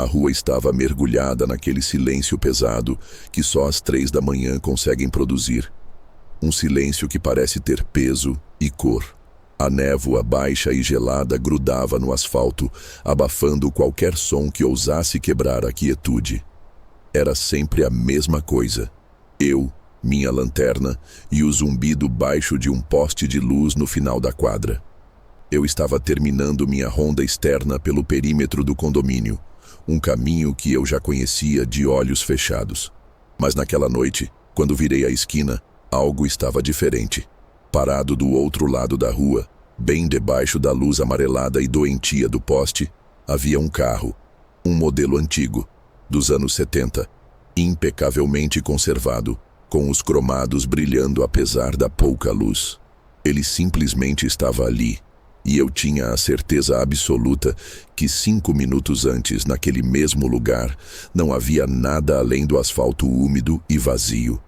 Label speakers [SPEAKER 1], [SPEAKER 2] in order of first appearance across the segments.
[SPEAKER 1] A rua estava mergulhada naquele silêncio pesado que só as 3 da manhã conseguem produzir. Um silêncio que parece ter peso e cor. A névoa baixa e gelada grudava no asfalto, abafando qualquer som que ousasse quebrar a quietude. Era sempre a mesma coisa. Eu, minha lanterna e o zumbido baixo de um poste de luz no final da quadra. Eu estava terminando minha ronda externa pelo perímetro do condomínio, um caminho que eu já conhecia de olhos fechados. Mas naquela noite, quando virei a esquina, algo estava diferente. Parado do outro lado da rua, bem debaixo da luz amarelada e doentia do poste, havia um carro, um modelo antigo, dos anos 70, impecavelmente conservado, com os cromados brilhando apesar da pouca luz. Ele simplesmente estava ali, e eu tinha a certeza absoluta que 5 minutos antes, naquele mesmo lugar, não havia nada além do asfalto úmido e vazio.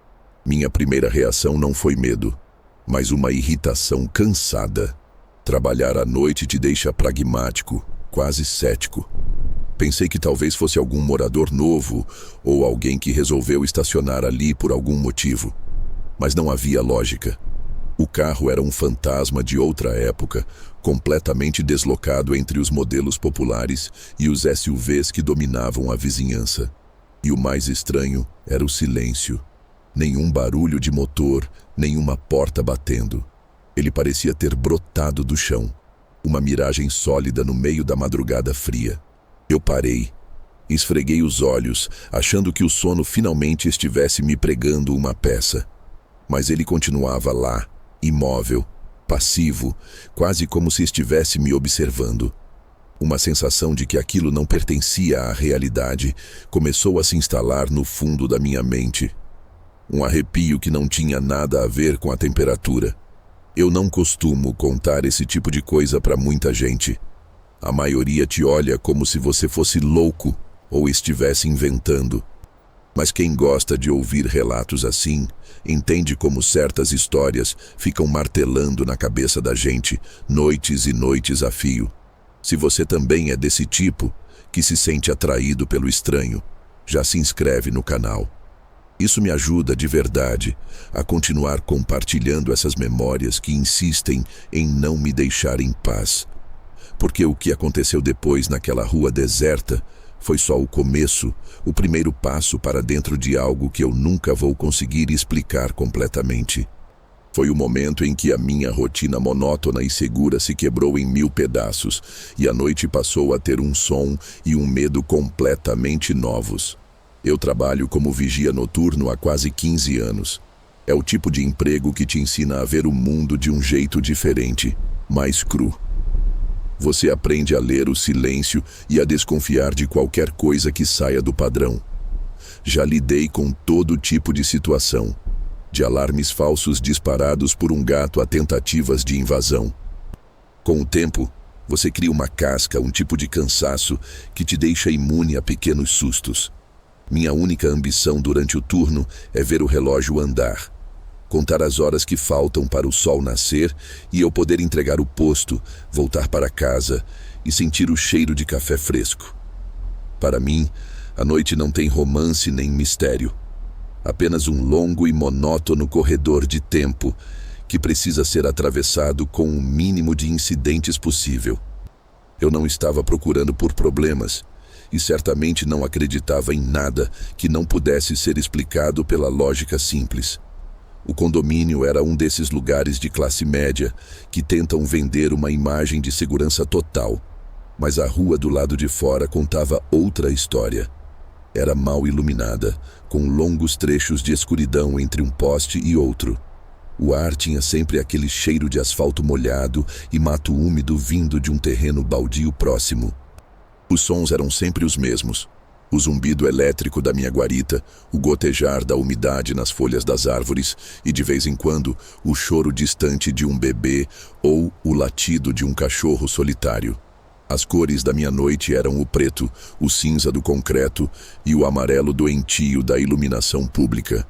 [SPEAKER 1] Minha primeira reação não foi medo, mas uma irritação cansada. Trabalhar à noite te deixa pragmático, quase cético. Pensei que talvez fosse algum morador novo ou alguém que resolveu estacionar ali por algum motivo. Mas não havia lógica. O carro era um fantasma de outra época, completamente deslocado entre os modelos populares e os SUVs que dominavam a vizinhança. E o mais estranho era o silêncio. Nenhum barulho de motor, nenhuma porta batendo. Ele parecia ter brotado do chão, uma miragem sólida no meio da madrugada fria. Eu parei, esfreguei os olhos, achando que o sono finalmente estivesse me pregando uma peça. Mas ele continuava lá, imóvel, passivo, quase como se estivesse me observando. Uma sensação de que aquilo não pertencia à realidade começou a se instalar no fundo da minha mente. Um arrepio que não tinha nada a ver com a temperatura. Eu não costumo contar esse tipo de coisa para muita gente. A maioria te olha como se você fosse louco ou estivesse inventando. Mas quem gosta de ouvir relatos assim, entende como certas histórias ficam martelando na cabeça da gente, noites e noites a fio. Se você também é desse tipo, que se sente atraído pelo estranho, já se inscreve no canal. Isso me ajuda de verdade a continuar compartilhando essas memórias que insistem em não me deixar em paz. Porque o que aconteceu depois naquela rua deserta foi só o começo, o primeiro passo para dentro de algo que eu nunca vou conseguir explicar completamente. Foi o momento em que a minha rotina monótona e segura se quebrou em 1000 pedaços e a noite passou a ter um som e um medo completamente novos. Eu trabalho como vigia noturno há quase 15 anos. É o tipo de emprego que te ensina a ver o mundo de um jeito diferente, mais cru. Você aprende a ler o silêncio e a desconfiar de qualquer coisa que saia do padrão. Já lidei com todo tipo de situação, de alarmes falsos disparados por um gato a tentativas de invasão. Com o tempo, você cria uma casca, um tipo de cansaço que te deixa imune a pequenos sustos. Minha única ambição durante o turno é ver o relógio andar, contar as horas que faltam para o sol nascer e eu poder entregar o posto, voltar para casa e sentir o cheiro de café fresco. Para mim, a noite não tem romance nem mistério. Apenas um longo e monótono corredor de tempo que precisa ser atravessado com o mínimo de incidentes possível. Eu não estava procurando por problemas e certamente não acreditava em nada que não pudesse ser explicado pela lógica simples. O condomínio era um desses lugares de classe média que tentam vender uma imagem de segurança total, mas a rua do lado de fora contava outra história. Era mal iluminada, com longos trechos de escuridão entre um poste e outro. O ar tinha sempre aquele cheiro de asfalto molhado e mato úmido vindo de um terreno baldio próximo. Os sons eram sempre os mesmos. O zumbido elétrico da minha guarita, o gotejar da umidade nas folhas das árvores e, de vez em quando, o choro distante de um bebê ou o latido de um cachorro solitário. As cores da minha noite eram o preto, o cinza do concreto e o amarelo doentio da iluminação pública.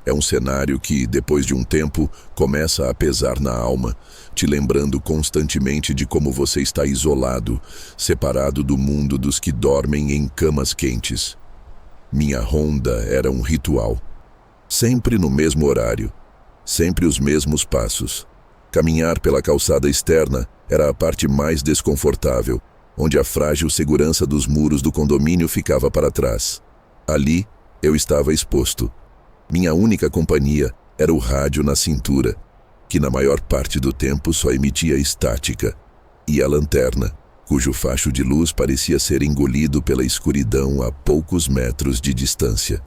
[SPEAKER 1] É um cenário que, depois de um tempo, começa a pesar na alma, te lembrando constantemente de como você está isolado, separado do mundo dos que dormem em camas quentes. Minha ronda era um ritual. Sempre no mesmo horário, sempre os mesmos passos. Caminhar pela calçada externa era a parte mais desconfortável, onde a frágil segurança dos muros do condomínio ficava para trás. Ali, eu estava exposto. Minha única companhia era o rádio na cintura, que na maior parte do tempo só emitia estática, e a lanterna, cujo facho de luz parecia ser engolido pela escuridão a poucos metros de distância.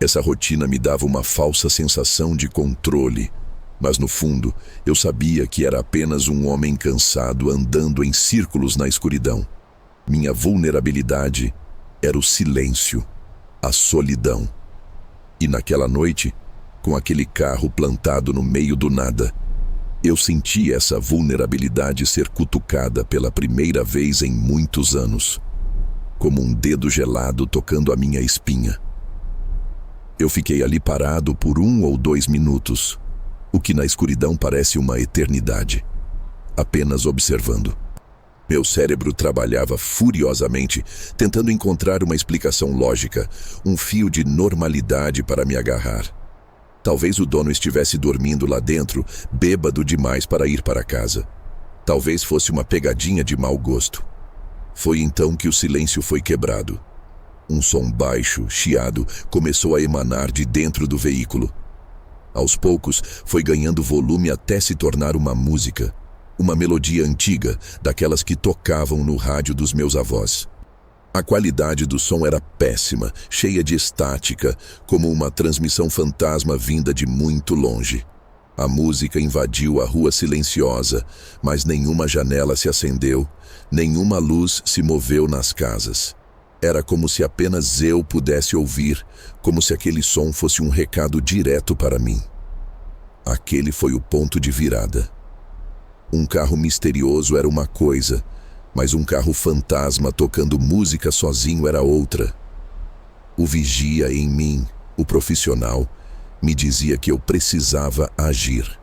[SPEAKER 1] Essa rotina me dava uma falsa sensação de controle, mas no fundo eu sabia que era apenas um homem cansado andando em círculos na escuridão. Minha vulnerabilidade era o silêncio, a solidão. E naquela noite, com aquele carro plantado no meio do nada, eu senti essa vulnerabilidade ser cutucada pela primeira vez em muitos anos, como um dedo gelado tocando a minha espinha. Eu fiquei ali parado por 1 ou 2 minutos, o que na escuridão parece uma eternidade, apenas observando. Meu cérebro trabalhava furiosamente, tentando encontrar uma explicação lógica, um fio de normalidade para me agarrar. Talvez o dono estivesse dormindo lá dentro, bêbado demais para ir para casa. Talvez fosse uma pegadinha de mau gosto. Foi então que o silêncio foi quebrado. Um som baixo, chiado, começou a emanar de dentro do veículo. Aos poucos, foi ganhando volume até se tornar uma música. Uma melodia antiga, daquelas que tocavam no rádio dos meus avós. A qualidade do som era péssima, cheia de estática, como uma transmissão fantasma vinda de muito longe. A música invadiu a rua silenciosa, mas nenhuma janela se acendeu, nenhuma luz se moveu nas casas. Era como se apenas eu pudesse ouvir, como se aquele som fosse um recado direto para mim. Aquele foi o ponto de virada. Um carro misterioso era uma coisa, mas um carro fantasma tocando música sozinho era outra. O vigia em mim, o profissional, me dizia que eu precisava agir.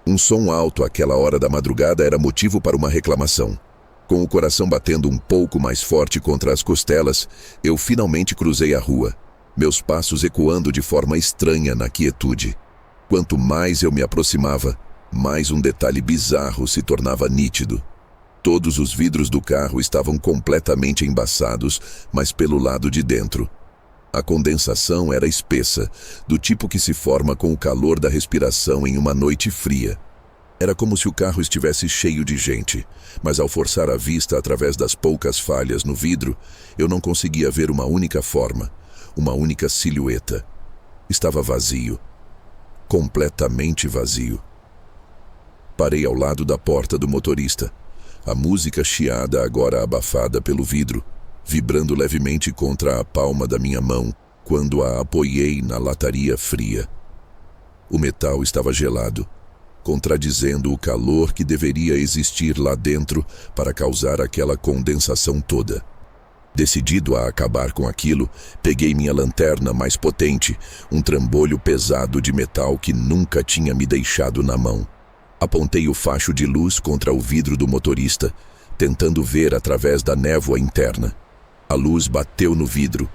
[SPEAKER 1] Um som alto àquela hora da madrugada era motivo para uma reclamação. Com o coração batendo um pouco mais forte contra as costelas, eu finalmente cruzei a rua, meus passos ecoando de forma estranha na quietude. Quanto mais eu me aproximava, mais um detalhe bizarro se tornava nítido. Todos os vidros do carro estavam completamente embaçados, mas pelo lado de dentro. A condensação era espessa, do tipo que se forma com o calor da respiração em uma noite fria. Era como se o carro estivesse cheio de gente, mas ao forçar a vista através das poucas falhas no vidro, eu não conseguia ver uma única forma, uma única silhueta. Estava vazio. Completamente vazio. Parei ao lado da porta do motorista. A música chiada agora abafada pelo vidro, vibrando levemente contra a palma da minha mão quando a apoiei na lataria fria. O metal estava gelado, contradizendo o calor que deveria existir lá dentro para causar aquela condensação toda. Decidido a acabar com aquilo, peguei minha lanterna mais potente, um trambolho pesado de metal que nunca tinha me deixado na mão. Apontei o facho de luz contra o vidro do motorista, tentando ver através da névoa interna. A luz bateu no vidro,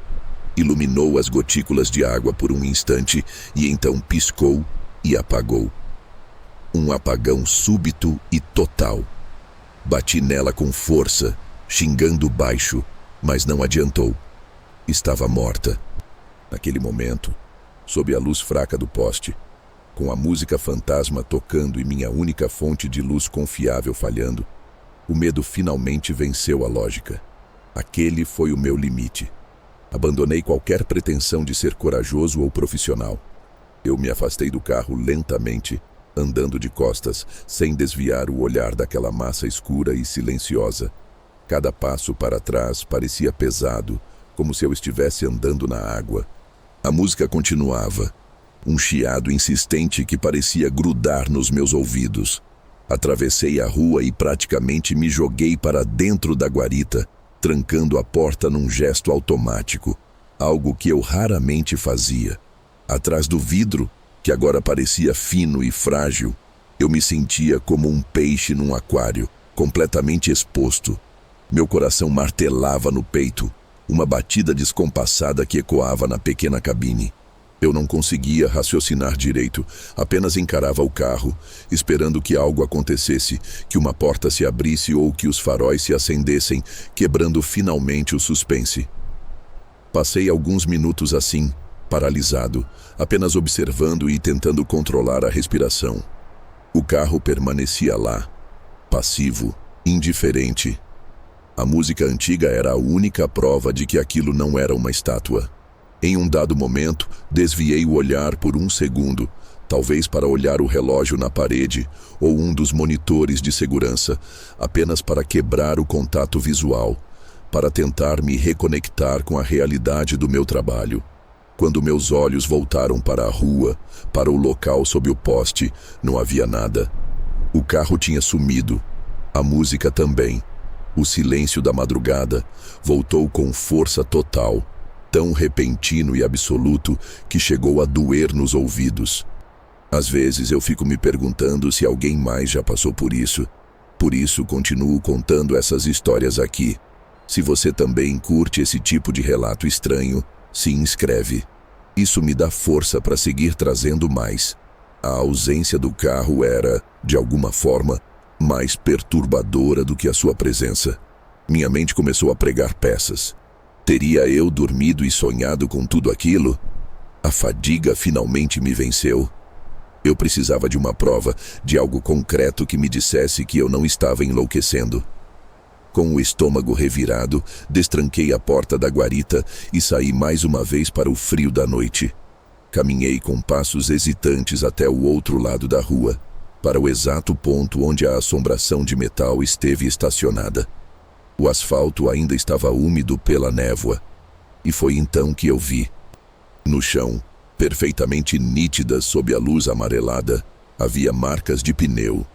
[SPEAKER 1] iluminou as gotículas de água por um instante e então piscou e apagou. Um apagão súbito e total. Bati nela com força, xingando baixo, mas não adiantou. Estava morta. Naquele momento, sob a luz fraca do poste, com a música fantasma tocando e minha única fonte de luz confiável falhando, o medo finalmente venceu a lógica. Aquele foi o meu limite. Abandonei qualquer pretensão de ser corajoso ou profissional. Eu me afastei do carro lentamente, andando de costas, sem desviar o olhar daquela massa escura e silenciosa. Cada passo para trás parecia pesado, como se eu estivesse andando na água. A música continuava, um chiado insistente que parecia grudar nos meus ouvidos. Atravessei a rua e praticamente me joguei para dentro da guarita, trancando a porta num gesto automático, algo que eu raramente fazia. Atrás do vidro, que agora parecia fino e frágil. Eu me sentia como um peixe num aquário, completamente exposto. Meu coração martelava no peito, uma batida descompassada que ecoava na pequena cabine. Eu não conseguia raciocinar direito, apenas encarava o carro, esperando que algo acontecesse, que uma porta se abrisse ou que os faróis se acendessem, quebrando finalmente o suspense. Passei alguns minutos assim, paralisado, apenas observando e tentando controlar a respiração. O carro permanecia lá, passivo, indiferente. A música antiga era a única prova de que aquilo não era uma estátua. Em um dado momento, desviei o olhar por um segundo, talvez para olhar o relógio na parede ou um dos monitores de segurança, apenas para quebrar o contato visual, para tentar me reconectar com a realidade do meu trabalho. Quando meus olhos voltaram para a rua, para o local sob o poste, não havia nada. O carro tinha sumido, a música também. O silêncio da madrugada voltou com força total, tão repentino e absoluto que chegou a doer nos ouvidos. Às vezes eu fico me perguntando se alguém mais já passou por isso. Por isso continuo contando essas histórias aqui. Se você também curte esse tipo de relato estranho, se inscreve. Isso me dá força para seguir trazendo mais. A ausência do carro era, de alguma forma, mais perturbadora do que a sua presença. Minha mente começou a pregar peças. Teria eu dormido e sonhado com tudo aquilo? A fadiga finalmente me venceu. Eu precisava de uma prova, de algo concreto que me dissesse que eu não estava enlouquecendo. Com o estômago revirado, destranquei a porta da guarita e saí mais uma vez para o frio da noite. Caminhei com passos hesitantes até o outro lado da rua, para o exato ponto onde a assombração de metal esteve estacionada. O asfalto ainda estava úmido pela névoa, e foi então que eu vi. No chão, perfeitamente nítidas sob a luz amarelada, havia marcas de pneu.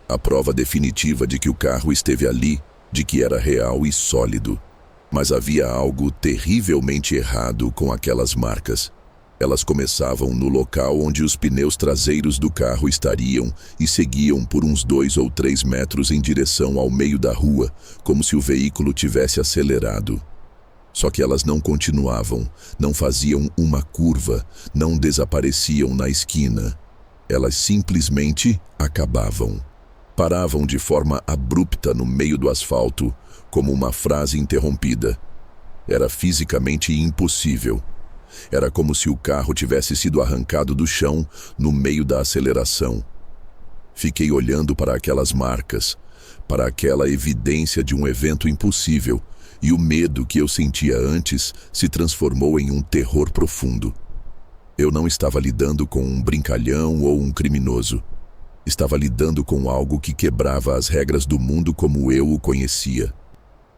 [SPEAKER 1] A prova definitiva de que o carro esteve ali, de que era real e sólido. Mas havia algo terrivelmente errado com aquelas marcas. Elas começavam no local onde os pneus traseiros do carro estariam e seguiam por uns 2 ou 3 metros em direção ao meio da rua, como se o veículo tivesse acelerado. Só que elas não continuavam, não faziam uma curva, não desapareciam na esquina. Elas simplesmente acabavam. Paravam de forma abrupta no meio do asfalto, como uma frase interrompida. Era fisicamente impossível. Era como se o carro tivesse sido arrancado do chão no meio da aceleração. Fiquei olhando para aquelas marcas, para aquela evidência de um evento impossível, e o medo que eu sentia antes se transformou em um terror profundo. Eu não estava lidando com um brincalhão ou um criminoso. Estava lidando com algo que quebrava as regras do mundo como eu o conhecia.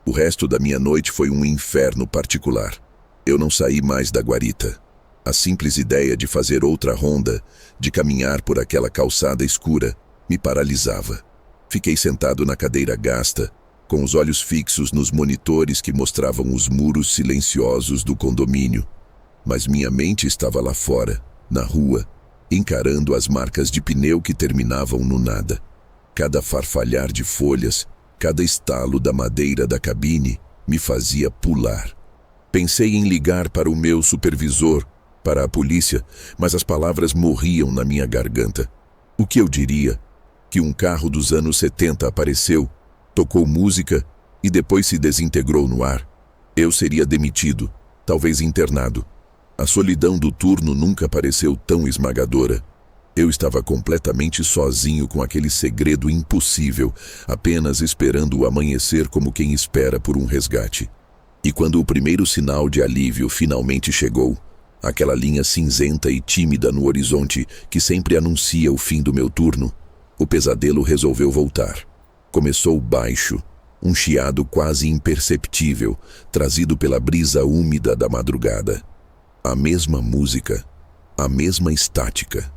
[SPEAKER 1] O resto da minha noite foi um inferno particular. Eu não saí mais da guarita. A simples ideia de fazer outra ronda, de caminhar por aquela calçada escura, me paralisava. Fiquei sentado na cadeira gasta, com os olhos fixos nos monitores que mostravam os muros silenciosos do condomínio. Mas minha mente estava lá fora, na rua, encarando as marcas de pneu que terminavam no nada. Cada farfalhar de folhas, cada estalo da madeira da cabine me fazia pular. Pensei em ligar para o meu supervisor, para a polícia, mas as palavras morriam na minha garganta. O que eu diria? Que um carro dos anos 70 apareceu, tocou música e depois se desintegrou no ar. Eu seria demitido, talvez internado. A solidão do turno nunca pareceu tão esmagadora. Eu estava completamente sozinho com aquele segredo impossível, apenas esperando o amanhecer como quem espera por um resgate. E quando o primeiro sinal de alívio finalmente chegou, aquela linha cinzenta e tímida no horizonte que sempre anuncia o fim do meu turno, o pesadelo resolveu voltar. Começou baixo, um chiado quase imperceptível, trazido pela brisa úmida da madrugada. A mesma música, a mesma estática.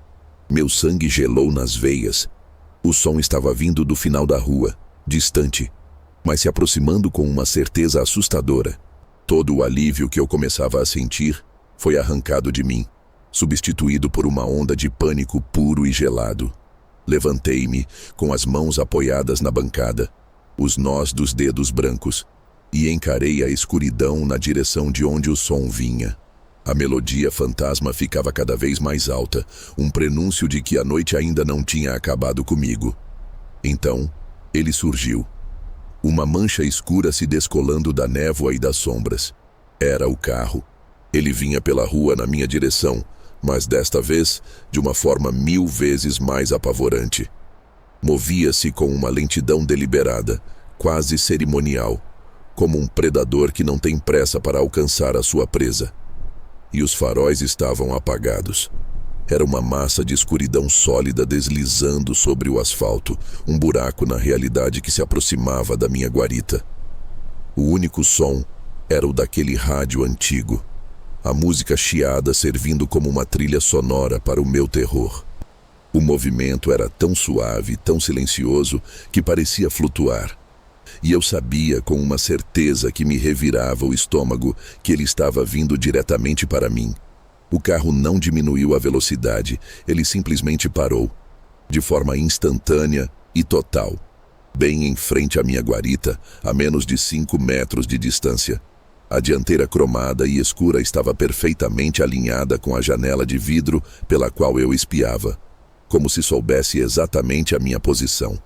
[SPEAKER 1] Meu sangue gelou nas veias. O som estava vindo do final da rua, distante, mas se aproximando com uma certeza assustadora. Todo o alívio que eu começava a sentir foi arrancado de mim. substituído por uma onda de pânico puro e gelado. Levantei-me, com as mãos apoiadas na bancada, os nós dos dedos brancos, e encarei a escuridão na direção de onde o som vinha. A melodia fantasma ficava cada vez mais alta, um prenúncio de que a noite ainda não tinha acabado comigo. Então, ele surgiu. Uma mancha escura se descolando da névoa e das sombras. Era o carro. Ele vinha pela rua na minha direção, mas desta vez, de uma forma 1000 vezes mais apavorante. Movia-se com uma lentidão deliberada, quase cerimonial, como um predador que não tem pressa para alcançar a sua presa. E os faróis estavam apagados. Era uma massa de escuridão sólida deslizando sobre o asfalto, um buraco na realidade que se aproximava da minha guarita. O único som era o daquele rádio antigo, a música chiada servindo como uma trilha sonora para o meu terror. O movimento era tão suave, tão silencioso, que parecia flutuar. E eu sabia com uma certeza que me revirava o estômago que ele estava vindo diretamente para mim. O carro não diminuiu a velocidade, ele simplesmente parou, de forma instantânea e total, bem em frente à minha guarita, a menos de 5 metros de distância. A dianteira cromada e escura estava perfeitamente alinhada com a janela de vidro pela qual eu espiava, como se soubesse exatamente a minha posição.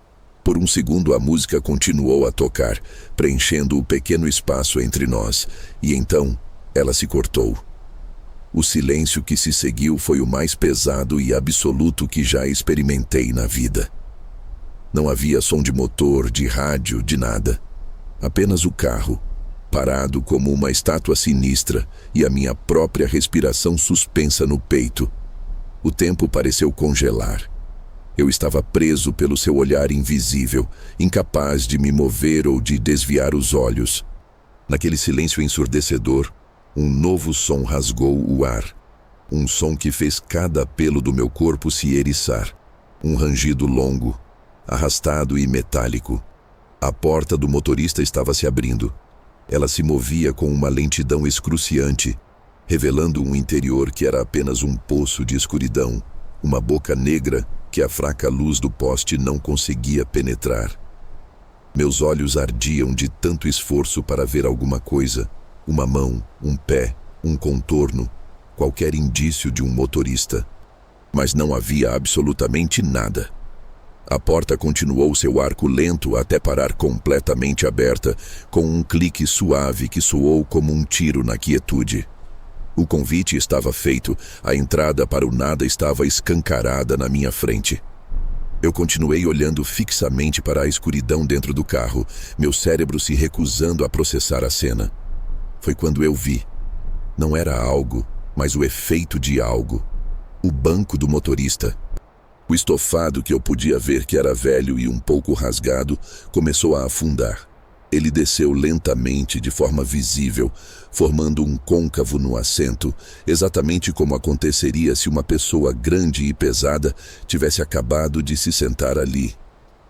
[SPEAKER 1] Por um segundo a música continuou a tocar, preenchendo o pequeno espaço entre nós, e então ela se cortou. O silêncio que se seguiu foi o mais pesado e absoluto que já experimentei na vida. Não havia som de motor, de rádio, de nada. Apenas o carro, parado como uma estátua sinistra, e a minha própria respiração suspensa no peito. O tempo pareceu congelar. Eu estava preso pelo seu olhar invisível, incapaz de me mover ou de desviar os olhos. Naquele silêncio ensurdecedor, um novo som rasgou o ar. Um som que fez cada pelo do meu corpo se eriçar. Um rangido longo, arrastado e metálico. A porta do motorista estava se abrindo. Ela se movia com uma lentidão excruciante, revelando um interior que era apenas um poço de escuridão, uma boca negra que a fraca luz do poste não conseguia penetrar. Meus olhos ardiam de tanto esforço para ver alguma coisa, uma mão, um pé, um contorno, qualquer indício de um motorista. Mas não havia absolutamente nada. A porta continuou seu arco lento até parar completamente aberta, com um clique suave que soou como um tiro na quietude. O convite estava feito, a entrada para o nada estava escancarada na minha frente. Eu continuei olhando fixamente para a escuridão dentro do carro, meu cérebro se recusando a processar a cena. Foi quando eu vi. Não era algo, mas o efeito de algo. O banco do motorista. O estofado, que eu podia ver que era velho e um pouco rasgado, começou a afundar. Ele desceu lentamente, de forma visível, formando um côncavo no assento, exatamente como aconteceria se uma pessoa grande e pesada tivesse acabado de se sentar ali.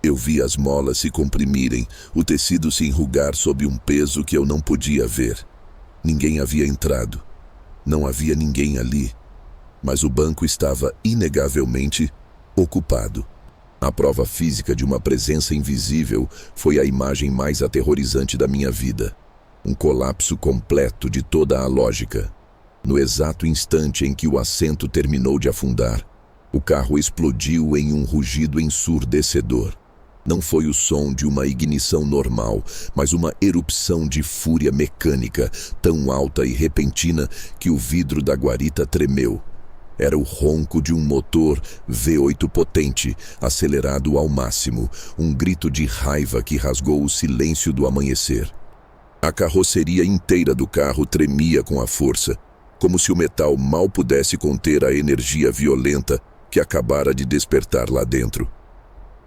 [SPEAKER 1] Eu vi as molas se comprimirem, o tecido se enrugar sob um peso que eu não podia ver. Ninguém havia entrado. Não havia ninguém ali. Mas o banco estava inegavelmente ocupado. A prova física de uma presença invisível foi a imagem mais aterrorizante da minha vida. Um colapso completo de toda a lógica. No exato instante em que o assento terminou de afundar, o carro explodiu em um rugido ensurdecedor. Não foi o som de uma ignição normal, mas uma erupção de fúria mecânica, tão alta e repentina que o vidro da guarita tremeu. Era o ronco de um motor V8 potente, acelerado ao máximo, um grito de raiva que rasgou o silêncio do amanhecer. A carroceria inteira do carro tremia com a força, como se o metal mal pudesse conter a energia violenta que acabara de despertar lá dentro.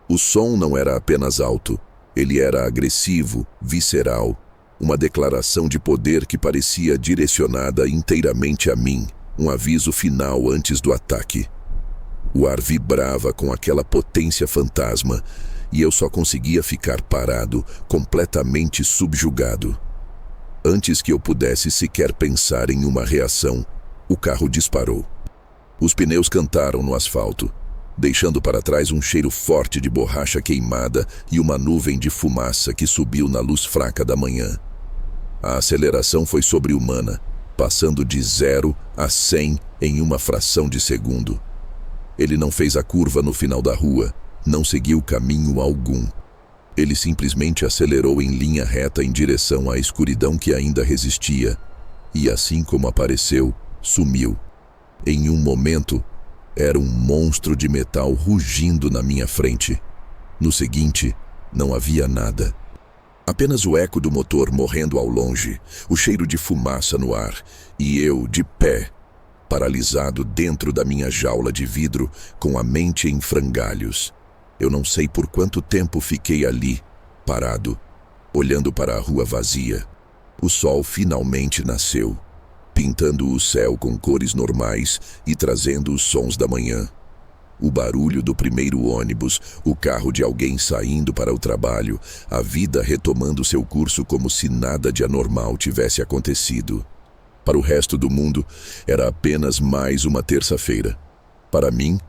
[SPEAKER 1] O som não era apenas alto, ele era agressivo, visceral, uma declaração de poder que parecia direcionada inteiramente a mim. Um aviso final antes do ataque. O ar vibrava com aquela potência fantasma e eu só conseguia ficar parado, completamente subjugado. Antes que eu pudesse sequer pensar em uma reação, o carro disparou. Os pneus cantaram no asfalto, deixando para trás um cheiro forte de borracha queimada e uma nuvem de fumaça que subiu na luz fraca da manhã. A aceleração foi sobre-humana, passando de 0 a 100 em uma fração de segundo. Ele não fez a curva no final da rua, não seguiu caminho algum. Ele simplesmente acelerou em linha reta em direção à escuridão que ainda resistia, e assim como apareceu, sumiu. Em um momento, era um monstro de metal rugindo na minha frente. No seguinte, não havia nada. Apenas o eco do motor morrendo ao longe, o cheiro de fumaça no ar, e eu, de pé, paralisado dentro da minha jaula de vidro, com a mente em frangalhos. Eu não sei por quanto tempo fiquei ali, parado, olhando para a rua vazia. O sol finalmente nasceu, pintando o céu com cores normais e trazendo os sons da manhã. O barulho do primeiro ônibus, o carro de alguém saindo para o trabalho, a vida retomando seu curso como se nada de anormal tivesse acontecido. Para o resto do mundo, era apenas mais uma terça-feira. Para mim,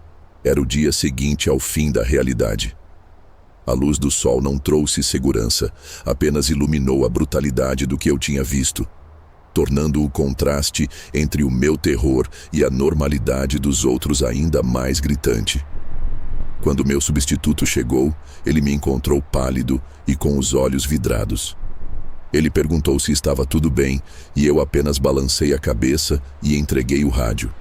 [SPEAKER 1] era o dia seguinte ao fim da realidade. A luz do sol não trouxe segurança, apenas iluminou a brutalidade do que eu tinha visto, tornando o contraste entre o meu terror e a normalidade dos outros ainda mais gritante. Quando meu substituto chegou, ele me encontrou pálido e com os olhos vidrados. Ele perguntou se estava tudo bem e eu apenas balancei a cabeça e entreguei o rádio.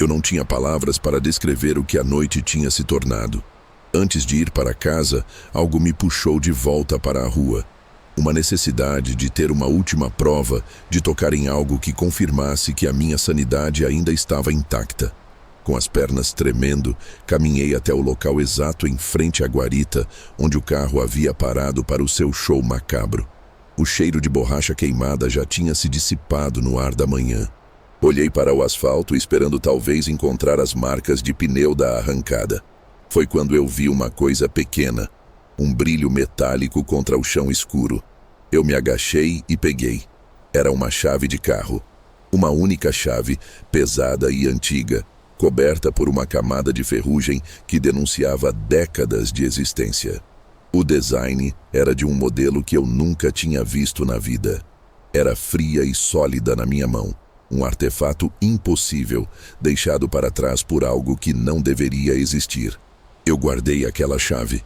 [SPEAKER 1] Eu não tinha palavras para descrever o que a noite tinha se tornado. Antes de ir para casa, algo me puxou de volta para a rua. Uma necessidade de ter uma última prova, de tocar em algo que confirmasse que a minha sanidade ainda estava intacta. Com as pernas tremendo, caminhei até o local exato em frente à guarita, onde o carro havia parado para o seu show macabro. O cheiro de borracha queimada já tinha se dissipado no ar da manhã. Olhei para o asfalto esperando talvez encontrar as marcas de pneu da arrancada. Foi quando eu vi uma coisa pequena, um brilho metálico contra o chão escuro. Eu me agachei e peguei. Era uma chave de carro. Uma única chave, pesada e antiga, coberta por uma camada de ferrugem que denunciava décadas de existência. O design era de um modelo que eu nunca tinha visto na vida. Era fria e sólida na minha mão. Um artefato impossível, deixado para trás por algo que não deveria existir. Eu guardei aquela chave.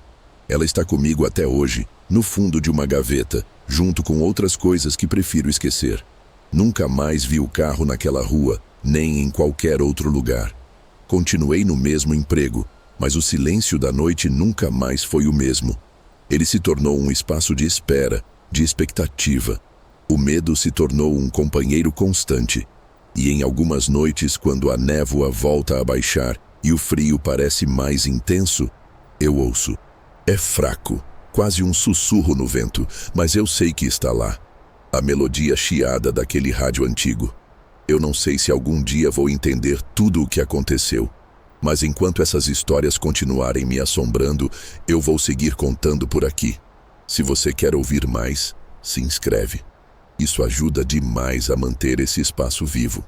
[SPEAKER 1] Ela está comigo até hoje, no fundo de uma gaveta, junto com outras coisas que prefiro esquecer. Nunca mais vi o carro naquela rua, nem em qualquer outro lugar. Continuei no mesmo emprego, mas o silêncio da noite nunca mais foi o mesmo. Ele se tornou um espaço de espera, de expectativa. O medo se tornou um companheiro constante. E em algumas noites, quando a névoa volta a baixar e o frio parece mais intenso, eu ouço. É fraco, quase um sussurro no vento, mas eu sei que está lá. A melodia chiada daquele rádio antigo. Eu não sei se algum dia vou entender tudo o que aconteceu, mas enquanto essas histórias continuarem me assombrando, eu vou seguir contando por aqui. Se você quer ouvir mais, se inscreve. Isso ajuda demais a manter esse espaço vivo.